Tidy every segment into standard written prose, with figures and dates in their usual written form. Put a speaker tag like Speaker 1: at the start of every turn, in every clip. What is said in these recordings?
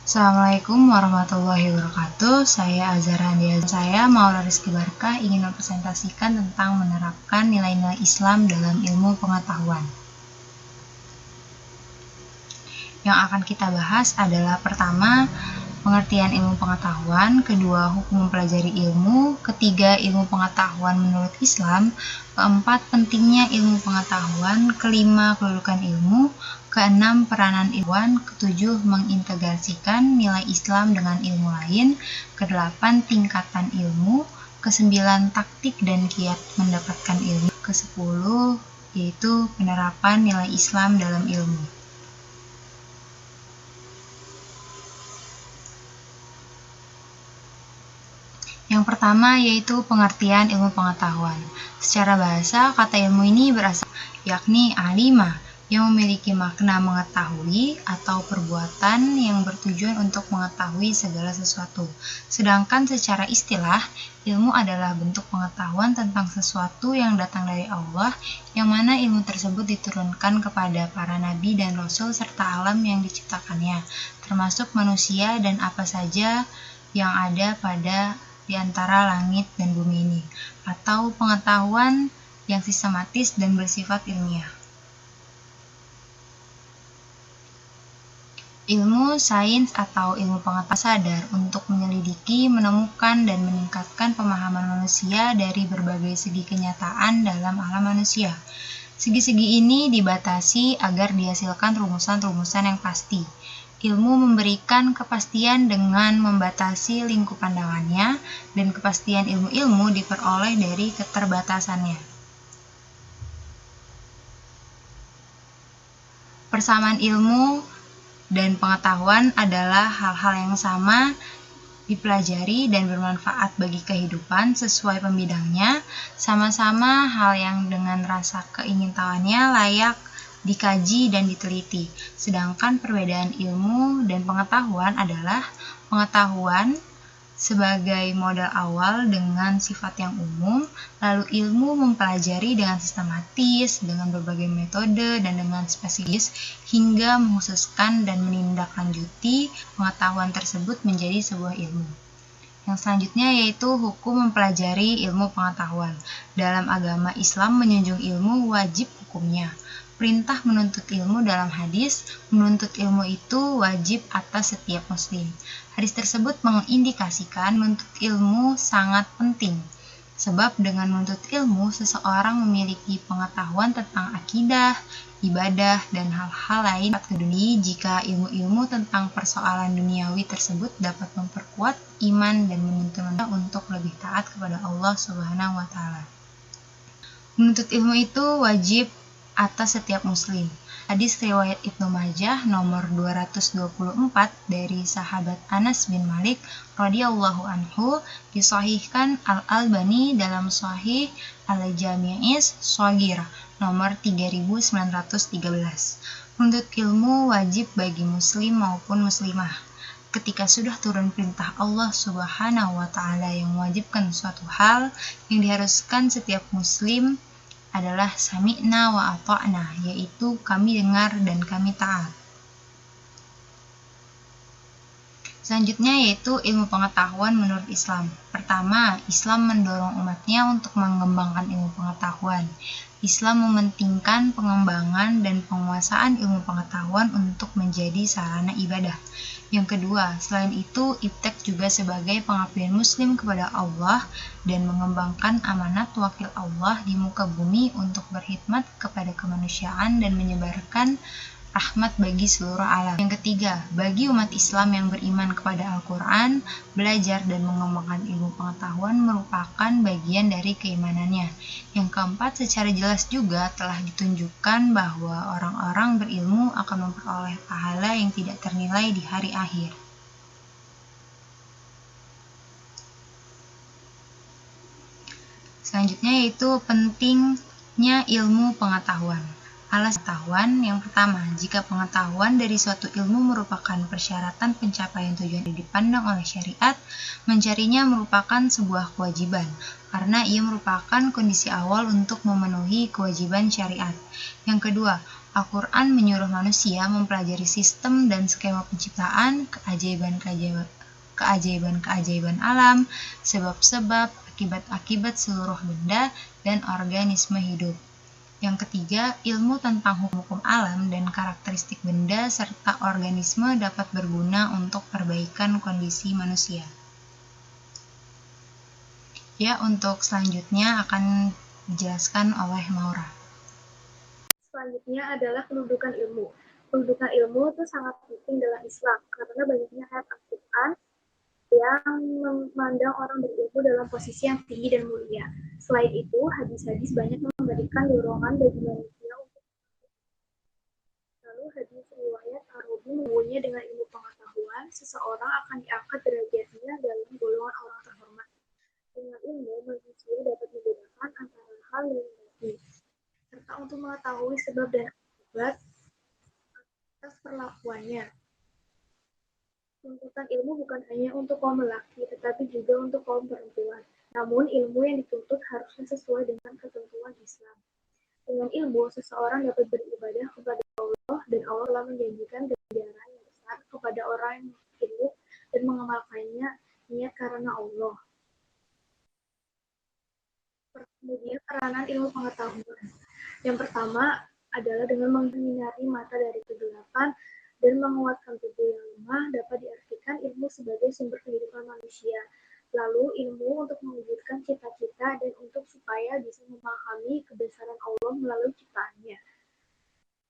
Speaker 1: Assalamualaikum warahmatullahi wabarakatuh. Saya Azhar Andia. Saya Maula Rizky Barkah ingin mempresentasikan tentang menerapkan nilai-nilai Islam dalam ilmu pengetahuan. Yang akan kita bahas adalah pertama, pengertian ilmu pengetahuan, kedua, hukum mempelajari ilmu, ketiga, ilmu pengetahuan menurut Islam, keempat, pentingnya ilmu pengetahuan, kelima, kedudukan ilmu, keenam, peranan ilmuwan, ketujuh, mengintegrasikan nilai Islam dengan ilmu lain, kedelapan, tingkatan ilmu, kesembilan, taktik dan kiat mendapatkan ilmu, kesepuluh, yaitu penerapan nilai Islam dalam ilmu. Yang pertama yaitu pengertian ilmu pengetahuan. Secara bahasa, kata ilmu ini berasal yakni alima, yang memiliki makna mengetahui atau perbuatan yang bertujuan untuk mengetahui segala sesuatu. Sedangkan secara istilah, ilmu adalah bentuk pengetahuan tentang sesuatu yang datang dari Allah, yang mana ilmu tersebut diturunkan kepada para nabi dan rasul serta alam yang diciptakannya, termasuk manusia dan apa saja yang ada di antara langit dan bumi ini, atau pengetahuan yang sistematis dan bersifat ilmiah. Ilmu sains atau ilmu pengetahuan sadar untuk menyelidiki, menemukan, dan meningkatkan pemahaman manusia dari berbagai segi kenyataan dalam alam manusia. Segi-segi ini dibatasi agar dihasilkan rumusan-rumusan yang pasti. Ilmu memberikan kepastian dengan membatasi lingkup pandangannya, dan kepastian ilmu-ilmu diperoleh dari keterbatasannya. Persamaan ilmu dan pengetahuan adalah hal-hal yang sama, dipelajari dan bermanfaat bagi kehidupan sesuai pembidangnya, sama-sama hal yang dengan rasa keingintahuannya layak dikaji dan diteliti. Sedangkan perbedaan ilmu dan pengetahuan adalah pengetahuan sebagai modal awal dengan sifat yang umum, lalu ilmu mempelajari dengan sistematis, dengan berbagai metode dan dengan spesifis, hingga mengkhususkan dan menindaklanjuti pengetahuan tersebut menjadi sebuah ilmu. Yang selanjutnya yaitu hukum mempelajari ilmu pengetahuan. Dalam agama Islam menjunjung ilmu wajib hukumnya. Perintah menuntut ilmu dalam hadis, menuntut ilmu itu wajib atas setiap muslim. Hadis tersebut mengindikasikan menuntut ilmu sangat penting, sebab dengan menuntut ilmu, seseorang memiliki pengetahuan tentang akidah, ibadah, dan hal-hal lain ke dunia. Jika ilmu-ilmu tentang persoalan duniawi tersebut dapat memperkuat iman dan menuntun untuk lebih taat kepada Allah Subhanahu wa Ta'ala. Menuntut ilmu itu wajib atas setiap muslim. Hadis riwayat Ibnu Majah nomor 224 dari sahabat Anas bin Malik radhiyallahu anhu, disahihkan Al-Albani dalam Sahih Al-Jami'is Shaghir nomor 3913. Menuntut ilmu wajib bagi muslim maupun muslimah. Ketika sudah turun perintah Allah Subhanahu wa Ta'ala yang mewajibkan suatu hal, yang diharuskan setiap muslim adalah sami'na wa ata'na, yaitu kami dengar dan kami taat. Selanjutnya yaitu ilmu pengetahuan menurut Islam. Pertama, Islam mendorong umatnya untuk mengembangkan ilmu pengetahuan. Islam mementingkan pengembangan dan penguasaan ilmu pengetahuan untuk menjadi sarana ibadah. Yang kedua, selain itu, iptek juga sebagai pengabdian muslim kepada Allah dan mengembangkan amanat wakil Allah di muka bumi untuk berkhidmat kepada kemanusiaan dan menyebarkan rahmat bagi seluruh alam. Yang ketiga, bagi umat Islam yang beriman kepada Al-Quran, belajar dan mengembangkan ilmu pengetahuan merupakan bagian dari keimanannya. Yang keempat, secara jelas juga telah ditunjukkan bahwa orang-orang berilmu akan memperoleh pahala yang tidak ternilai di hari akhir. Selanjutnya yaitu pentingnya ilmu pengetahuan. Alas pengetahuan yang pertama, jika pengetahuan dari suatu ilmu merupakan persyaratan pencapaian tujuan yang dipandang oleh syariat, mencarinya merupakan sebuah kewajiban, karena ia merupakan kondisi awal untuk memenuhi kewajiban syariat. Yang kedua, Al-Quran menyuruh manusia mempelajari sistem dan skema penciptaan, keajaiban-keajaiban alam, sebab-sebab, akibat-akibat seluruh benda dan organisme hidup. Yang ketiga, ilmu tentang hukum alam dan karakteristik benda serta organisme dapat berguna untuk perbaikan kondisi manusia. Ya, untuk selanjutnya akan dijelaskan oleh Maura.
Speaker 2: Selanjutnya adalah kedudukan ilmu. Kedudukan ilmu itu sangat penting dalam Islam karena banyaknya ayat Al-Quran yang memandang orang berilmu dalam posisi yang tinggi dan mulia. Selain itu, hadis-hadis banyak memberikan dorongan bagi manusia untuk lalu hadis riwayat Ar-Rabi mengunya dengan ilmu pengetahuan, seseorang akan diangkat derajatnya dalam golongan orang terhormat. Dengan ilmu, manusia dapat membedakan antara hal yang baik, serta untuk mengetahui sebab dan akibat atas perlakuannya. Tuntutan ilmu bukan hanya untuk kaum lelaki, tetapi juga untuk kaum perempuan. Namun, ilmu yang dituntut harusnya sesuai dengan ketentuan Islam. Dengan ilmu, seseorang dapat beribadah kepada Allah, dan Allah telah menjanjikan ganjaran yang besar kepada orang yang berilmu dan mengamalkannya niat karena Allah. Kemudian, peranan ilmu pengetahuan. Yang pertama adalah dengan menyinari mata dari kegelapan dan menguatkan tubuh yang lemah dapat diartikan ilmu sebagai sumber kehidupan manusia. Lalu ilmu untuk mewujudkan cita-cita dan untuk supaya bisa memahami kebesaran Allah melalui ciptaannya.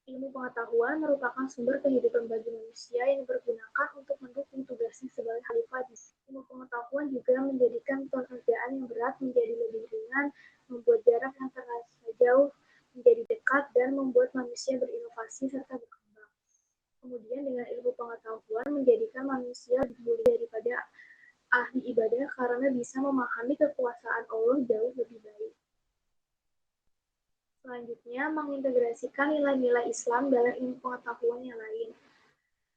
Speaker 2: Ilmu pengetahuan merupakan sumber kehidupan bagi manusia yang dipergunakan untuk mendukung tugasnya sebagai khalifah. Ilmu pengetahuan juga menjadikan pekerjaan yang berat menjadi lebih ringan, membuat jarak yang terasa jauh menjadi dekat, dan membuat manusia berinovasi serta berkembang. Kemudian dengan ilmu pengetahuan menjadikan manusia lebih mulia daripada ahli ibadah karena bisa memahami kekuasaan Allah jauh lebih baik. Selanjutnya, mengintegrasikan nilai-nilai Islam dalam ilmu pengetahuan yang lain.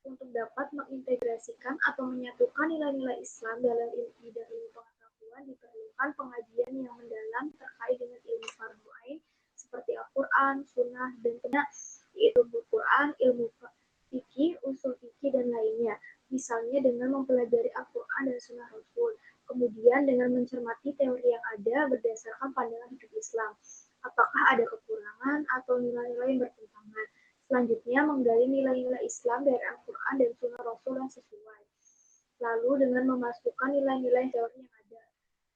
Speaker 2: Untuk dapat mengintegrasikan atau menyatukan nilai-nilai Islam dalam bidang ilmu pengetahuan diperlukan pengajian yang mendalam terkait dengan ilmu fardhu ain seperti Al-Quran, Sunnah, dan yaitu Al-Quran, ilmu fikih, usul fikih, dan lainnya. Misalnya dengan mempelajari Al-Quran dan Sunnah Rasul. Kemudian dengan mencermati teori yang ada berdasarkan pandangan hidup Islam. Apakah ada kekurangan atau nilai-nilai yang bertentangan. Selanjutnya, menggali nilai-nilai Islam dari Al-Quran dan Sunnah Rasul yang sesuai. Lalu dengan memasukkan nilai-nilai teori yang ada,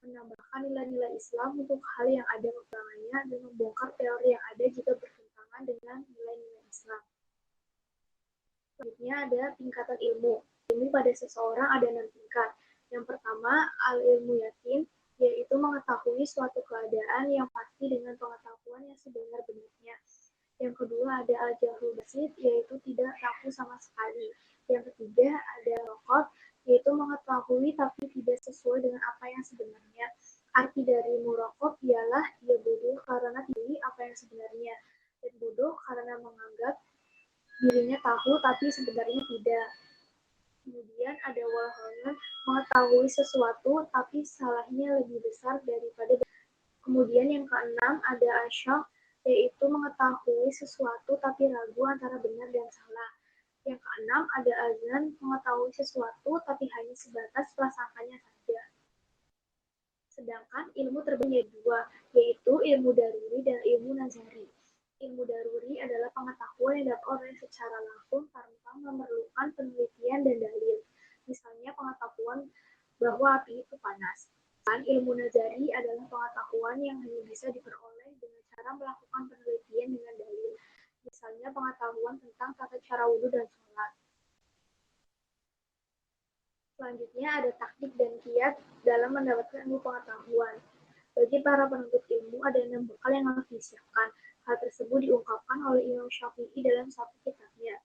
Speaker 2: menambahkan nilai-nilai Islam untuk hal yang ada kekurangannya, dan membongkar teori yang ada jika bertentangan dengan nilai-nilai Islam. Selanjutnya ada tingkatan ilmu. Ilmu pada seseorang ada 6 tingkat. Yang pertama, al-ilmu yakin, yaitu mengetahui suatu keadaan yang pasti dengan pengetahuan yang sebenar-benarnya. Yang kedua ada al-jahlul basit, yaitu tidak tahu sama sekali. Yang ketiga ada rokok, yaitu mengetahui tapi tidak sesuai dengan apa yang sebenarnya. Arti dari murokok ialah dia bodoh karena tidak apa yang sebenarnya, dan bodoh karena menganggap dirinya tahu tapi sebenarnya tidak. Kemudian ada walhanan, mengetahui sesuatu tapi salahnya lebih besar daripada. Kemudian yang keenam ada asyak, yaitu mengetahui sesuatu tapi ragu antara benar dan salah. Yang keenam ada azan, mengetahui sesuatu tapi hanya sebatas prasangkanya saja. Sedangkan ilmu terbagi dua, yaitu ilmu daruri dan ilmu nazari. Ilmu daruri adalah pengetahuan yang dapat oleh secara langsung tanpa memerlukan penelitian dan dalil. Misalnya pengetahuan bahwa api itu panas. Dan ilmu nazari adalah pengetahuan yang hanya bisa diperoleh dengan cara melakukan penelitian dengan dalil. Misalnya pengetahuan tentang tata cara wudhu dan sholat. Selanjutnya ada taktik dan kiat dalam mendapatkan ilmu pengetahuan. Bagi para penuntut ilmu ada 6 bekal yang harus disiapkan. Hal tersebut diungkapkan oleh Imam Syafi'i dalam satu kitabnya.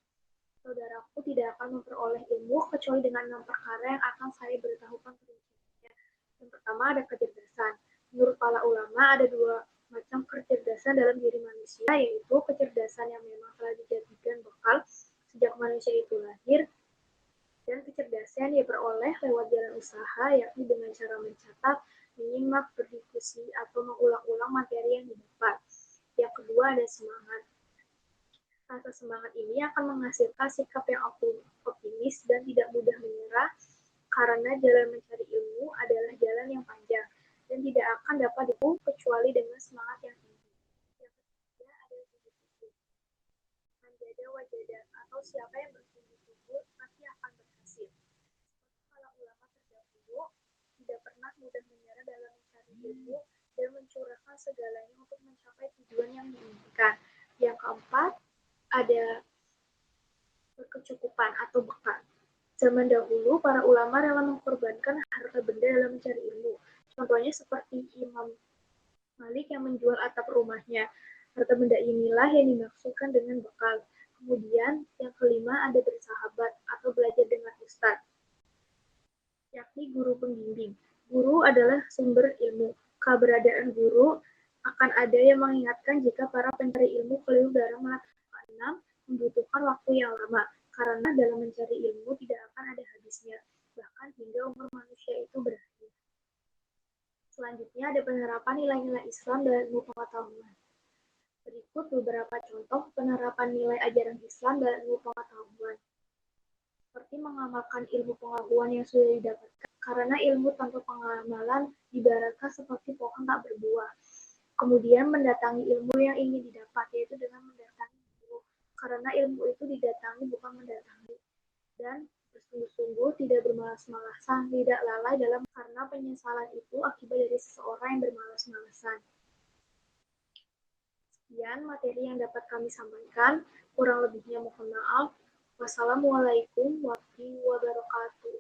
Speaker 2: Saudaraku tidak akan memperoleh ilmu kecuali dengan 6 perkara yang akan saya beritahukan rinciannya. Yang pertama ada kecerdasan. Menurut para ulama ada 2 macam kecerdasan dalam diri manusia, yaitu kecerdasan yang memang telah dijadikan bekal sejak manusia itu lahir, dan kecerdasan yang diperoleh lewat jalan usaha, yakni dengan cara mencatat, menyimak, berdiskusi, atau mengulang-ulang materi yang didapat. Yang kedua ada semangat. Rasa semangat ini akan menghasilkan sikap yang optimis dan tidak mudah menyerah karena jalan mencari ilmu adalah jalan yang panjang dan tidak akan dapat ditempuh kecuali dengan semangat yang tinggi. Yang ketiga adalah sungguh-sungguh. Manjada wajada atau siapa yang bersungguh-sungguh pasti akan berhasil. Para ulama terdahulu tidak pernah mudah menyerah dalam mencari ilmu dan mencurahkan segalanya untuk mencapai tujuan yang diinginkan. Yang keempat, ada berkecukupan atau bekal. Zaman dahulu, para ulama rela mengorbankan harta benda dalam mencari ilmu. Contohnya seperti Imam Malik yang menjual atap rumahnya. Harta benda inilah yang dimaksudkan dengan bekal. Kemudian, yang kelima ada bersahabat atau belajar dengan ustadz, yakni guru pembimbing. Guru adalah sumber ilmu. Keberadaan guru akan ada yang mengingatkan jika para pencari ilmu keliru dalam melakukan enam membutuhkan waktu yang lama, karena dalam mencari ilmu tidak akan ada habisnya, bahkan hingga umur manusia itu berakhir. Selanjutnya ada penerapan nilai-nilai Islam dalam ilmu pengetahuan. Berikut beberapa contoh penerapan nilai ajaran Islam dalam ilmu pengetahuan. Seperti mengamalkan ilmu pengetahuan yang sudah didapatkan, karena ilmu tanpa pengamalan ibaratkan seperti pohon tak berbuah. Kemudian mendatangi ilmu yang ingin didapat, yaitu dengan mendatangi guru, karena ilmu itu didatangi bukan mendatangi. Dan bersungguh-sungguh, tidak bermalas-malasan, tidak lalai dalam karena penyesalan itu akibat dari seseorang yang bermalas-malasan. Sekian materi yang dapat kami sampaikan. Kurang lebihnya mohon maaf. Wassalamualaikum warahmatullahi wabarakatuh.